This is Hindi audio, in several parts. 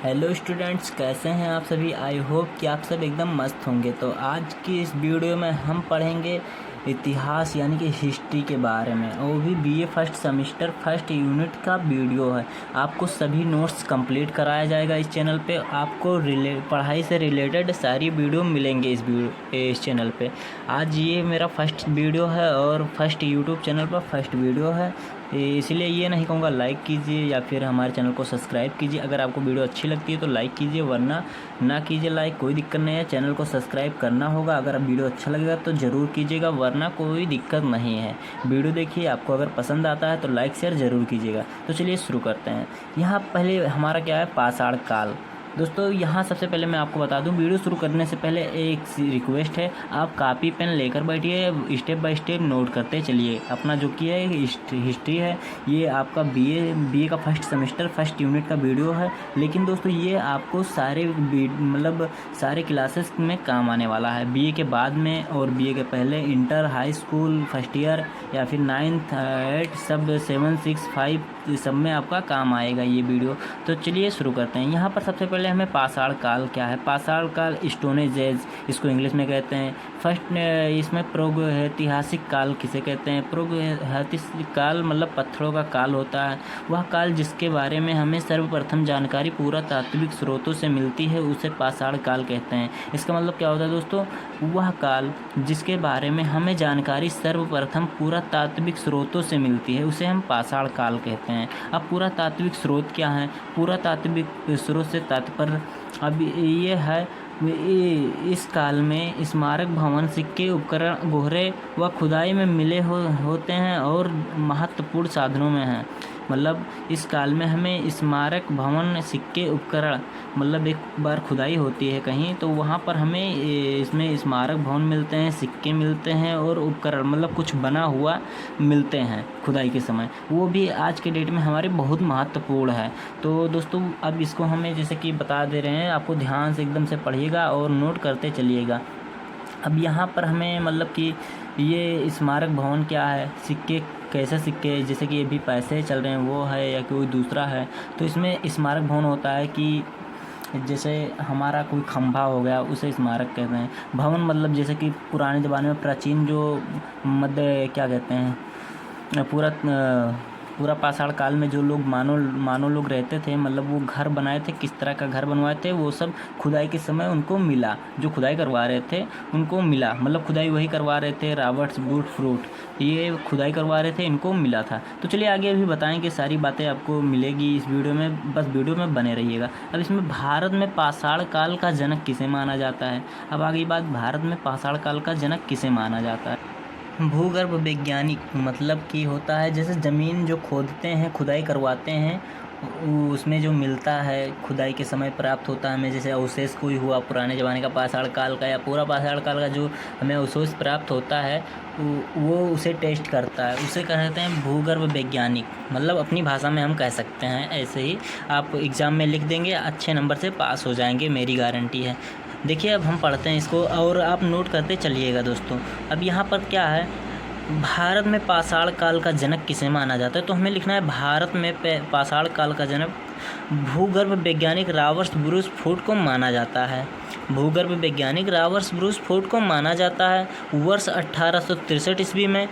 हेलो स्टूडेंट्स, कैसे हैं आप सभी। आई होप कि आप सब एकदम मस्त होंगे। तो आज की इस वीडियो में हम पढ़ेंगे इतिहास यानी कि हिस्ट्री के बारे में, और वो भी BA first semester first unit का वीडियो है। आपको सभी नोट्स कंप्लीट कराया जाएगा इस चैनल पे। आपको पढ़ाई से रिलेटेड सारी वीडियो मिलेंगे इस चैनल पे। आज ये मेरा फर्स्ट वीडियो है और फर्स्ट यूट्यूब चैनल पर फर्स्ट वीडियो है, इसलिए ये नहीं कहूँगा लाइक कीजिए या फिर हमारे चैनल को सब्सक्राइब कीजिए। अगर आपको वीडियो अच्छी लगती है तो लाइक कीजिए, वरना ना कीजिए लाइक, कोई दिक्कत नहीं है। चैनल को सब्सक्राइब करना होगा। अगर वीडियो अच्छा लगेगा तो ज़रूर कीजिएगा, वरना कोई दिक्कत नहीं है। वीडियो देखिए, आपको अगर पसंद आता है तो लाइक शेयर ज़रूर कीजिएगा। तो चलिए शुरू करते हैं। यहाँ पहले हमारा क्या है, पाषाण काल। दोस्तों यहाँ सबसे पहले मैं आपको बता दूं, वीडियो शुरू करने से पहले एक रिक्वेस्ट है, आप कापी पेन लेकर बैठिए, स्टेप बाय स्टेप नोट करते चलिए। अपना जो कि है हिस्ट्री है, ये आपका बीए का फर्स्ट सेमेस्टर फर्स्ट यूनिट का वीडियो है। लेकिन दोस्तों ये आपको सारे क्लासेस में काम आने वाला है। बीए के बाद में और बीए के पहले inter, high school first year या फिर 9th 8 सब 7 6 5 सब में आपका काम आएगा ये वीडियो। तो चलिए शुरू करते हैं। यहाँ पर सबसे पहले हमें पाषाण काल क्या है। पाषाण काल स्टोन एज इसको इंग्लिश में कहते हैं। फर्स्ट इसमें प्रागैतिहासिक काल किसे कहते हैं। प्रागैतिहासिक काल मतलब पत्थरों का काल होता है। वह काल जिसके बारे में हमें सर्वप्रथम जानकारी पुरातात्विक स्रोतों से मिलती है उसे पाषाण काल कहते हैं। इसका मतलब क्या होता है दोस्तों, वह काल जिसके बारे में हमें जानकारी सर्वप्रथम पुरातात्विक स्रोतों से मिलती है उसे हम पाषाण काल कहते हैं। अब पुरातात्विक स्रोत क्या है। पुरातात्विक स्रोत से तात्पर्य अब ये है, इस काल में स्मारक भवन, सिक्के, उपकरण, गोहरे व खुदाई में मिले होते हैं और महत्वपूर्ण साधनों में हैं। मतलब इस काल में हमें स्मारक भवन, सिक्के, उपकरण, मतलब एक बार खुदाई होती है कहीं तो वहाँ पर हमें इसमें स्मारक भवन मिलते हैं, सिक्के मिलते हैं और उपकरण मतलब कुछ बना हुआ मिलते हैं खुदाई के समय। वो भी आज के डेट में हमारे बहुत महत्वपूर्ण है। तो दोस्तों अब इसको हमें जैसे कि बता दे रहे हैं, आपको ध्यान से एकदम से पढ़िएगा और नोट करते चलिएगा। अब यहाँ पर हमें मतलब कि ये स्मारक भवन क्या है, सिक्के कैसे सिक्के, जैसे कि अभी पैसे चल रहे हैं वो है या कोई दूसरा है। तो इसमें स्मारक भवन होता है कि जैसे हमारा कोई खंभा हो गया उसे स्मारक कहते हैं। भवन मतलब जैसे कि पुराने ज़माने में प्राचीन जो मध्य क्या कहते हैं, पूरा पाषाण काल में जो लोग मानव लोग रहते थे, मतलब वो घर बनाए थे, किस तरह का घर बनवाए थे वो सब खुदाई के समय उनको मिला। जो खुदाई करवा रहे थे उनको मिला, मतलब खुदाई वही करवा रहे थे, रॉबर्ट्स बूट फ्रूट ये खुदाई करवा रहे थे, इनको मिला था। तो चलिए आगे अभी बताएंगे, सारी बातें आपको मिलेगी इस वीडियो में, बस वीडियो में बने रहिएगा। अब इसमें भारत में पाषाण काल का जनक किसे माना जाता है। अब आगे बात, भारत में पाषाण काल का जनक किसे माना जाता है। भूगर्भ वैज्ञानिक मतलब कि होता है जैसे ज़मीन जो खोदते हैं, खुदाई करवाते हैं, उसमें जो मिलता है खुदाई के समय प्राप्त होता है हमें, जैसे अवशेष कोई हुआ पुराने ज़माने का पाषाण काल का या पूरा पाषाण काल का जो हमें अवशेष प्राप्त होता है वो उसे टेस्ट करता है, उसे कहते हैं भूगर्भ वैज्ञानिक। मतलब अपनी भाषा में हम कह सकते हैं ऐसे ही। आप एग्ज़ाम में लिख देंगे, अच्छे नंबर से पास हो जाएंगे, मेरी गारंटी है। देखिए अब हम पढ़ते हैं इसको और आप नोट करते चलिएगा दोस्तों। अब यहाँ पर क्या है, भारत में पाषाण काल का जनक किसे माना जाता है। तो हमें लिखना है भारत में पाषाण काल का जनक भूगर्भ वैज्ञानिक रॉबर्ट ब्रूस फूट को माना जाता है। भूगर्भ वैज्ञानिक रॉबर्ट ब्रूस फूट को माना जाता है वर्ष 1863 ईस्वी में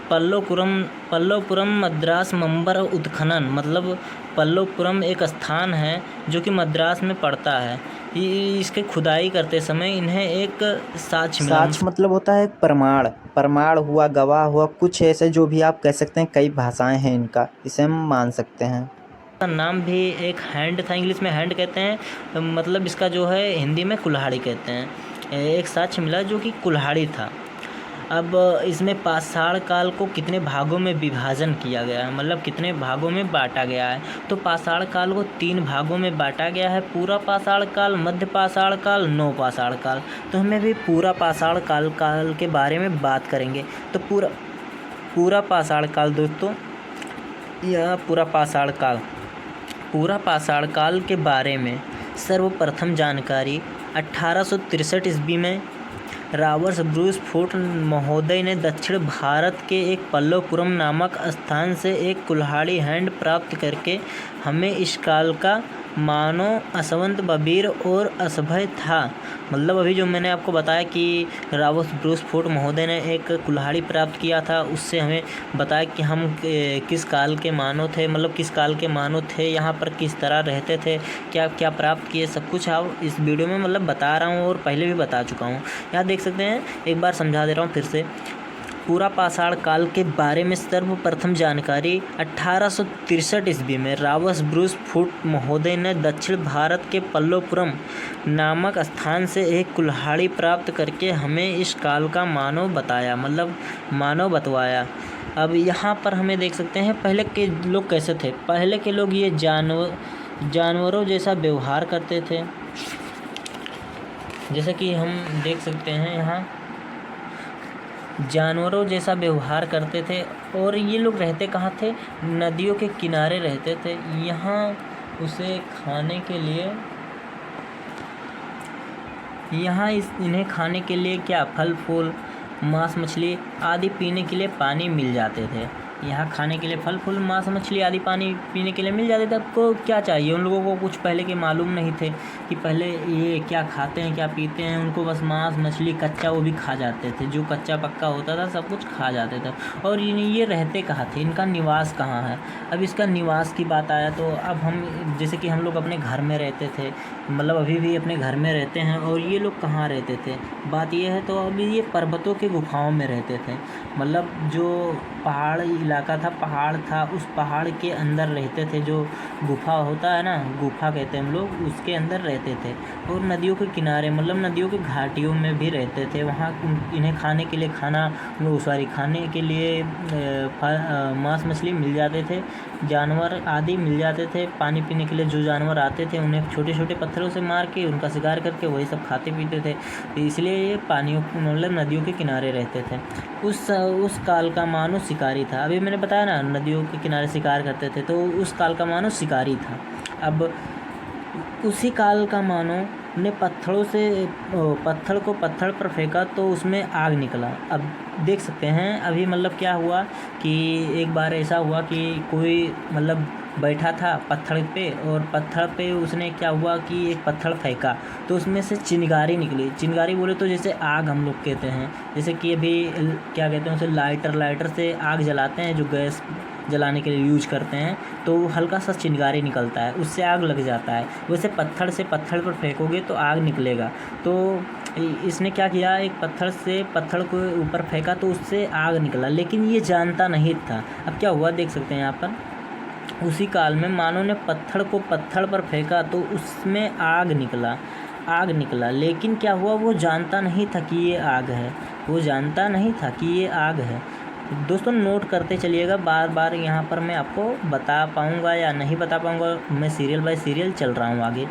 पल्लवपुरम मद्रास मंबर उत्खनन, मतलब पल्लवपुरम एक स्थान है जो कि मद्रास में पड़ता है। इसके खुदाई करते समय इन्हें एक साक्ष्य मिला। साक्ष्य मतलब होता है प्रमाण हुआ, गवाह हुआ, कुछ ऐसे जो भी आप कह सकते हैं। कई भाषाएं हैं इनका, इसे हम मान सकते हैं। नाम भी एक हैंड था, इंग्लिश में हैंड कहते हैं, मतलब इसका जो है हिंदी में कुल्हाड़ी कहते हैं। एक साक्ष्य मिला जो कि कुल्हाड़ी था। अब इसमें पाषाण काल को कितने भागों में विभाजन किया गया है, मतलब कितने भागों में बांटा गया है। तो पाषाण काल को 3 भागों में बांटा गया है, पूरा पाषाण काल, मध्य पाषाण काल, नव पाषाण काल। तो हमें भी पूरा पाषाण काल के बारे में बात करेंगे। तो पूरा पाषाण काल दोस्तों, यह पूरा पाषाण काल के बारे में सर्वप्रथम जानकारी 1863 ईस्वी में रॉबर्ट ब्रूस फूट महोदय ने दक्षिण भारत के एक पल्लवपुरम नामक स्थान से एक कुल्हाड़ी हैंड प्राप्त करके हमें इस काल का मानो असवंत बबीर और असभय था। मतलब अभी जो मैंने आपको बताया कि रावस ब्रूस फूट महोदय ने एक कुल्हाड़ी प्राप्त किया था, उससे हमें बताया कि हम किस काल के मानव थे, मतलब किस काल के मानव थे, यहाँ पर किस तरह रहते थे, क्या क्या प्राप्त किए, सब कुछ आप इस वीडियो में मतलब बता रहा हूँ और पहले भी बता चुका हूँ। यहाँ देख सकते हैं, एक बार समझा दे रहा हूँ फिर से। पूरा पाषाण काल के बारे में सर्वप्रथम जानकारी 1863 ईस्वी में रावस ब्रूस फूट महोदय ने दक्षिण भारत के पल्लोपुरम नामक स्थान से एक कुल्हाड़ी प्राप्त करके हमें इस काल का मानव बताया, मतलब मानव बतवाया। अब यहाँ पर हमें देख सकते हैं पहले के लोग कैसे थे। पहले के लोग ये जानवरों जैसा व्यवहार करते थे, जैसे कि हम देख सकते हैं यहाँ जानवरों जैसा व्यवहार करते थे। और ये लोग रहते कहाँ थे? नदियों के किनारे रहते थे। यहाँ उसे खाने के लिए, यहाँ इन्हें खाने के लिए क्या फल फूल, मांस मछली आदि पीने के लिए पानी मिल जाते थे। यहाँ खाने के लिए फल फूल, मांस मछली आदि पानी पीने के लिए मिल जाते थे। आपको क्या चाहिए? उन लोगों को कुछ पहले के मालूम नहीं थे कि पहले ये क्या खाते हैं क्या पीते हैं। उनको बस मांस मछली कच्चा वो भी खा जाते थे, जो कच्चा पक्का होता था सब कुछ खा जाते थे। और ये रहते कहाँ थे? इनका निवास कहाँ है? अब इसका निवास की बात आया तो अब हम जैसे कि हम लोग अपने घर में रहते थे, मतलब अभी भी अपने घर में रहते हैं। और ये लोग कहाँ रहते थे? बात ये है तो अभी ये पर्वतों के गुफाओं में रहते थे। मतलब जो पहाड़ इलाका था, पहाड़ था, उस पहाड़ के अंदर रहते थे। जो गुफा होता है ना, गुफा कहते हैं हम लोग, उसके अंदर रहते थे। और नदियों के किनारे, मतलब नदियों के घाटियों में भी रहते थे। वहाँ इन्हें खाने के लिए खाने के लिए मांस मछली मिल जाते थे, जानवर आदि मिल जाते थे। पानी पीने के लिए जो जानवर आते थे उन्हें छोटे छोटे पत्थरों से मार के उनका शिकार करके वही सब खाते पीते थे। इसलिए ये पानियों मतलब नदियों के किनारे रहते थे। उस काल का मानव शिकारी था। अभी मैंने बताया ना नदियों के किनारे शिकार करते थे, तो उस काल का मानव शिकारी था। अब उसी काल का मानव ने पत्थर को पत्थर पर फेंका तो उसमें आग निकला। अब देख सकते हैं अभी मतलब क्या हुआ कि एक बार ऐसा हुआ कि कोई मतलब बैठा था पत्थर पे, और पत्थर पे उसने क्या हुआ कि एक पत्थर फेंका तो उसमें से चिंगारी निकली। चिंगारी बोले तो जैसे आग हम लोग कहते हैं, जैसे कि अभी क्या कहते हैं उसे, लाइटर से आग जलाते हैं, जो गैस जलाने के लिए यूज करते हैं, तो हल्का सा चिंगारी निकलता है, उससे आग लग जाता है। वैसे पत्थर से पत्थर पर फेंकोगे तो आग निकलेगा। तो इसने क्या किया, एक पत्थर से पत्थर को ऊपर फेंका तो उससे आग निकला, लेकिन ये जानता नहीं था। अब क्या हुआ देख सकते हैं यहाँ पर, उसी काल में मानव ने पत्थर को पत्थर पर फेंका तो उसमें आग निकला, लेकिन क्या हुआ, वो जानता नहीं था कि ये आग है, वो जानता नहीं था कि ये आग है। दोस्तों नोट करते चलिएगा, बार बार यहाँ पर मैं आपको बता पाऊँगा या नहीं बता पाऊँगा, मैं सीरियल बाय सीरियल चल रहा हूँ आगे।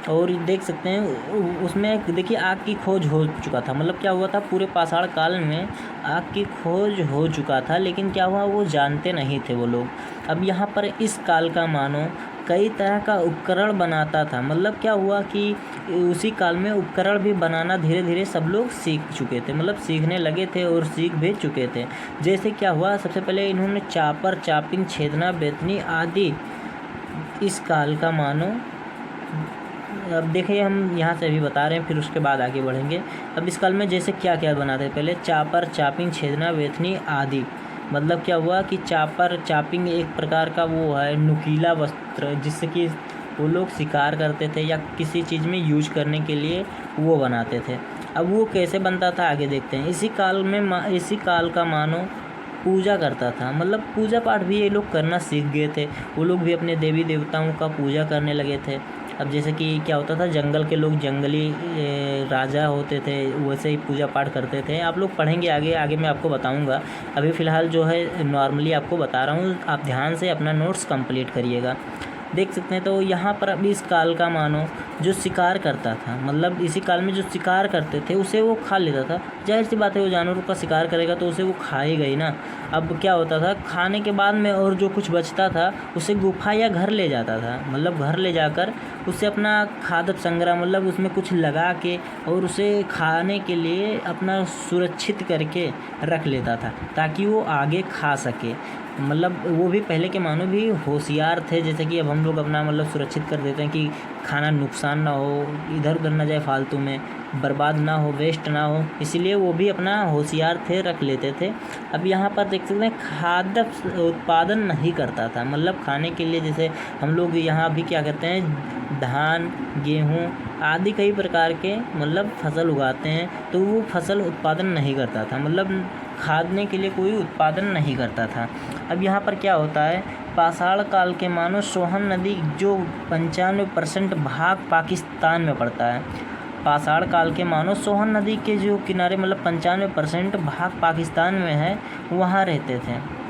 और देख सकते हैं उसमें देखिए आग की खोज हो चुका था। मतलब क्या हुआ था, पूरे पाषाण काल में आग की खोज हो चुका था, लेकिन क्या हुआ, वो जानते नहीं थे वो लोग। अब यहाँ पर इस काल का मानव कई तरह का उपकरण बनाता था। मतलब क्या हुआ कि उसी काल में उपकरण भी बनाना धीरे धीरे सब लोग सीख चुके थे, मतलब सीखने लगे थे और सीख भी चुके थे। जैसे क्या हुआ, सबसे पहले इन्होंने चापर, चापिंग, छेदना, बेतनी आदि इस काल का मानव, अब देखिए हम यहाँ से अभी बता रहे हैं, फिर उसके बाद आगे बढ़ेंगे। अब इस काल में जैसे क्या क्या बनाते हैं, पहले चापर, चापिंग, छेदना, बेतनी आदि। मतलब क्या हुआ कि चापर, चापिंग एक प्रकार का वो है नुकीला वस्त्र, जिससे कि वो लोग शिकार करते थे या किसी चीज़ में यूज करने के लिए वो बनाते थे। अब वो कैसे बनता था आगे देखते हैं। इसी काल का मानव पूजा करता था, मतलब पूजा पाठ भी ये लोग करना सीख गए थे। वो लोग भी अपने देवी देवताओं का पूजा करने लगे थे। अब जैसे कि क्या होता था, जंगल के लोग जंगली राजा होते थे, वैसे ही पूजा पाठ करते थे। आप लोग पढ़ेंगे आगे मैं आपको बताऊंगा। अभी फ़िलहाल जो है नॉर्मली आपको बता रहा हूँ, आप ध्यान से अपना नोट्स कंप्लीट करिएगा। देख सकते हैं तो यहाँ पर अभी इस काल का मानव जो शिकार करता था, मतलब इसी काल में जो शिकार करते थे उसे वो खा लेता था। जाहिर सी बात है, वो जानवरों का शिकार करेगा तो उसे वो खाएगा ही ना। अब क्या होता था, खाने के बाद में और जो कुछ बचता था उसे गुफा या घर ले जाता था। मतलब घर ले जाकर उसे अपना खाद्य संग्रह, मतलब उसमें कुछ लगा के और उसे खाने के लिए अपना सुरक्षित करके रख लेता था, ताकि वो आगे खा सके। मतलब वो भी पहले के मानव भी होशियार थे, जैसे कि अब हम लोग अपना मतलब सुरक्षित कर देते हैं कि खाना नुकसान ना हो, इधर उधर ना जाए, फालतू में बर्बाद ना हो, वेस्ट ना हो, इसीलिए वो भी अपना होशियार थे, रख लेते थे। अब यहाँ पर देख सकते हैं खाद्य उत्पादन नहीं करता था, मतलब खाने के लिए जैसे हम लोग यहाँ भी क्या कहते हैं, धान, गेहूँ आदि कई प्रकार के मतलब फसल उगाते हैं, तो वो फसल उत्पादन नहीं करता था, मतलब खादने के लिए कोई उत्पादन नहीं करता था। अब यहाँ पर क्या होता है, पाषाण काल के मानो सोहन नदी जो 95% भाग पाकिस्तान में पड़ता है। पाषाण काल के मानो सोहन नदी के जो किनारे मतलब 95% भाग पाकिस्तान में है, वहाँ रहते थे।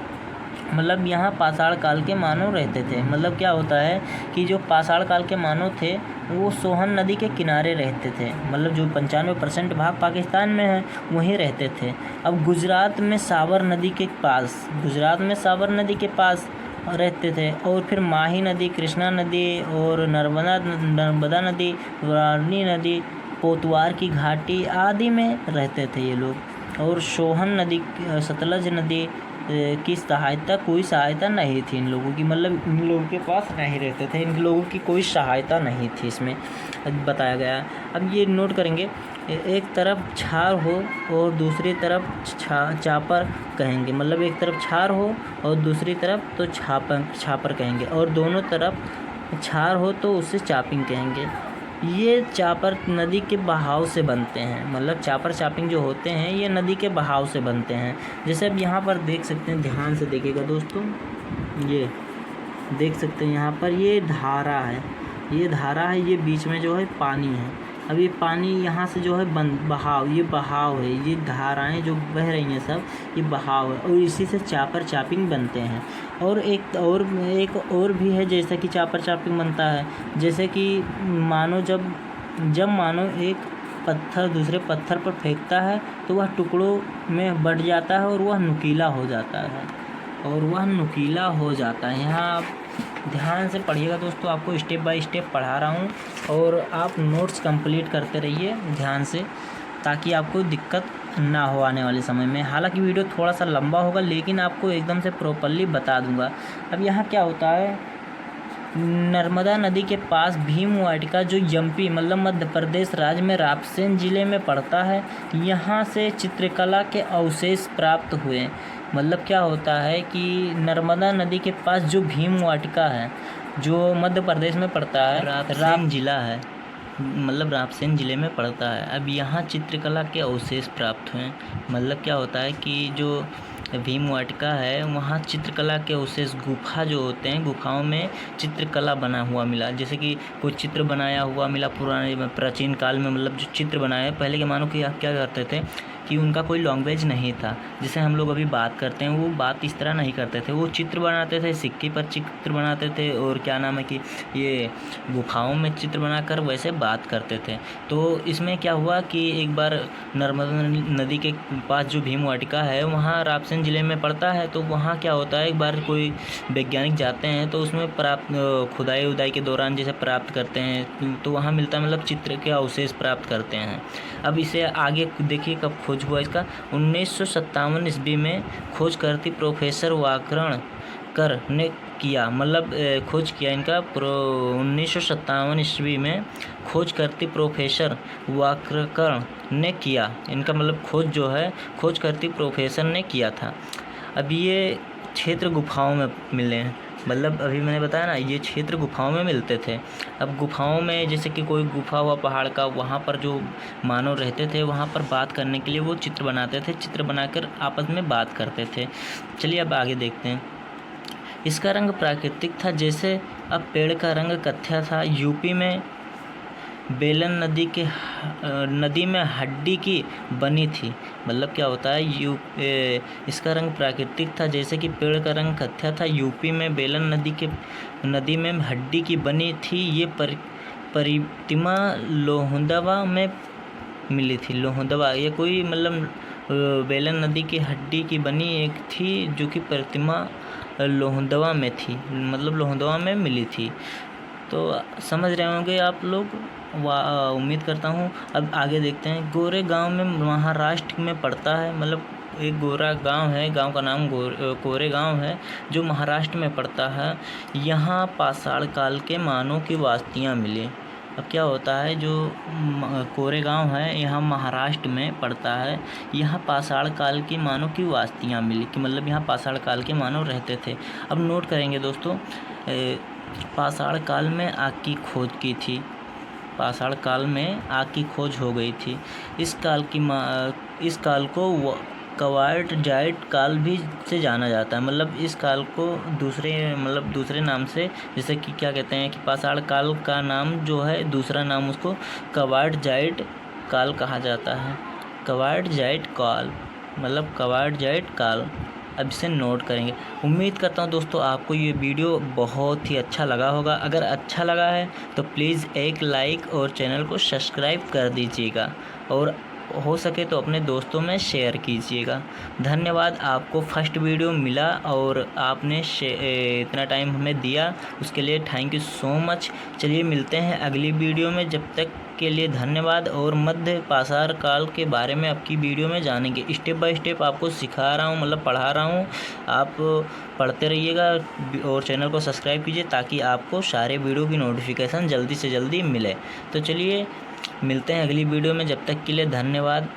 मतलब यहाँ पाषाण काल के मानव रहते थे। मतलब क्या होता है कि जो पाषाण काल के मानव थे वो सोहन नदी के किनारे रहते थे, मतलब जो 95% भाग पाकिस्तान में है वहीं रहते थे। अब गुजरात में साबर नदी के पास रहते थे, और फिर माही नदी, कृष्णा नदी और नर्मदा नदी, वाराणी नदी, कोतवार की घाटी आदि में रहते थे ये लोग। और सोहन नदी, सतलज नदी की कोई सहायता नहीं थी इन लोगों की, मतलब इन लोगों के पास नहीं रहते थे, इन लोगों की कोई सहायता नहीं थी, इसमें बताया गया। अब ये नोट करेंगे, एक तरफ छार हो और दूसरी तरफ चापर कहेंगे, मतलब एक तरफ छार हो और दूसरी तरफ तो छापर कहेंगे, और दोनों तरफ छार हो तो उसे चापिंग कहेंगे। ये चापर नदी के बहाव से बनते हैं, मतलब चापर चापिंग जो होते हैं ये नदी के बहाव से बनते हैं। जैसे अब यहाँ पर देख सकते हैं, ध्यान से देखिएगा दोस्तों, ये देख सकते हैं यहाँ पर ये धारा है, ये बीच में जो है पानी है। अब ये पानी यहाँ से जो है बहाव, ये बहाव है, ये धाराएं जो बह रही हैं सब ये बहाव है, और इसी से चापर चापिंग बनते हैं। और एक और भी है, जैसा कि चापर चापिंग बनता है, जैसे कि मानो जब मानो एक पत्थर दूसरे पत्थर पर फेंकता है तो वह टुकड़ों में बँट जाता है और वह नुकीला हो जाता है। यहाँ आप ध्यान से पढ़िएगा दोस्तों, आपको स्टेप बाय स्टेप पढ़ा रहा हूँ, और आप नोट्स कंप्लीट करते रहिए ध्यान से, ताकि आपको दिक्कत ना हो आने वाले समय में। हालांकि वीडियो थोड़ा सा लंबा होगा, लेकिन आपको एकदम से प्रॉपर्ली बता दूंगा। अब यहाँ क्या होता है, नर्मदा नदी के पास भीमवाटिका जो एमपी मतलब मध्य प्रदेश राज्य में रायसेन जिले में पड़ता है, यहाँ से चित्रकला के अवशेष प्राप्त हुए। मतलब क्या होता है कि नर्मदा नदी के पास जो भीमवाटिका है जो मध्य प्रदेश में पड़ता है, रायसेन जिला है, मतलब रायसेन जिले में पड़ता है। अब यहाँ चित्रकला के अवशेष प्राप्त हुए। मतलब क्या होता है कि जो भीमवाटिका है वहाँ चित्रकला के अवशेष, गुफा जो होते हैं, गुफाओं में चित्रकला बना हुआ मिला, जैसे कि कोई चित्र बनाया हुआ मिला पुराने प्राचीन काल में। मतलब जो चित्र बनाए पहले के मानो कि क्या करते थे कि उनका कोई लैंग्वेज नहीं था, जिसे हम लोग अभी बात करते हैं, वो बात इस तरह नहीं करते थे, वो चित्र बनाते थे, सिक्के पर चित्र बनाते थे, और क्या नाम है कि ये गुफाओं में चित्र बनाकर वैसे बात करते थे। तो इसमें क्या हुआ कि एक बार नर्मदा नदी के पास जो भीमवाटिका है वहाँ रायसेन जिले में पड़ता है, तो वहाँ क्या होता है, एक बार कोई वैज्ञानिक जाते हैं तो उसमें खुदाई के दौरान जैसे प्राप्त करते हैं, तो वहाँ मिलता है, मतलब चित्र के अवशेष प्राप्त करते हैं। अब इसे आगे देखिए कब खोज हुआ इसका, 1957 ईस्वी में खोज करती प्रोफेसर वाकरणकर ने किया, मतलब खोज किया इनका 1957 ईस्वी में खोज करती प्रोफेसर वाकरणकर ने किया, इनका मतलब खोज जो है खोज करती प्रोफेसर ने किया था। अब ये क्षेत्र गुफाओं में मिले हैं, मतलब अभी मैंने बताया ना ये क्षेत्र गुफाओं में मिलते थे। अब गुफाओं में जैसे कि कोई गुफा हुआ पहाड़ का, वहाँ पर जो मानव रहते थे वहाँ पर बात करने के लिए वो चित्र बनाते थे, चित्र बनाकर आपस में बात करते थे। चलिए अब आगे देखते हैं। इसका रंग प्राकृतिक था, जैसे अब पेड़ का रंग कत्था था। यूपी में बेलन नदी में हड्डी की बनी थी। मतलब क्या होता है, इसका रंग प्राकृतिक था, जैसे कि पेड़ का रंग कत्था था। यूपी में बेलन नदी में हड्डी की बनी थी। ये प्रतिमा लोहंदवा में मिली थी। लोहंदवा ये कोई मतलब बेलन नदी की हड्डी की बनी एक थी, जो कि प्रतिमा लोहंदवा में थी, मतलब लोहंदवा में मिली थी। तो समझ रहे होंगे आप लोग, उम्मीद करता हूँ। अब आगे देखते हैं। गोरेगांव में महाराष्ट्र में पड़ता है, मतलब एक गोरा गांव है, गांव का नाम कोरेगांव है, जो महाराष्ट्र में पड़ता है। यहाँ पाषाण काल के मानव की वास्तियाँ मिली। अब क्या होता है, जो कोरेगांव है यहाँ महाराष्ट्र में पड़ता है, यहाँ पाषाण काल की मानव की वास्तियाँ मिली, कि मतलब यहाँ पाषाण काल के मानव रहते थे। अब नोट करेंगे दोस्तों, पाषाण काल में आग की खोज की थी, पाषाण काल में आग की खोज हो गई थी। इस काल को क्वार्टजाइट काल भी से जाना जाता है। मतलब इस काल को दूसरे नाम से, जैसे कि क्या कहते हैं कि पाषाण काल का नाम जो है, दूसरा नाम उसको क्वार्टजाइट काल कहा जाता है। क्वार्टजाइट काल मतलब क्वार्टजाइट काल। अब इसे नोट करेंगे। उम्मीद करता हूँ दोस्तों आपको ये वीडियो बहुत ही अच्छा लगा होगा। अगर अच्छा लगा है तो प्लीज़ एक लाइक और चैनल को सब्सक्राइब कर दीजिएगा, और हो सके तो अपने दोस्तों में शेयर कीजिएगा। धन्यवाद, आपको फर्स्ट वीडियो मिला और आपने इतना टाइम हमें दिया, उसके लिए थैंक यू सो मच। चलिए मिलते हैं अगली वीडियो में, जब तक के लिए धन्यवाद। और मध्य पाषाण काल के बारे में आपकी वीडियो में जानेंगे, स्टेप बाय स्टेप आपको सिखा रहा हूँ, मतलब पढ़ा रहा हूँ। आप पढ़ते रहिएगा और चैनल को सब्सक्राइब कीजिए, ताकि आपको सारे वीडियो की नोटिफिकेशन जल्दी से जल्दी मिले। तो चलिए मिलते हैं अगली वीडियो में, जब तक के लिए धन्यवाद।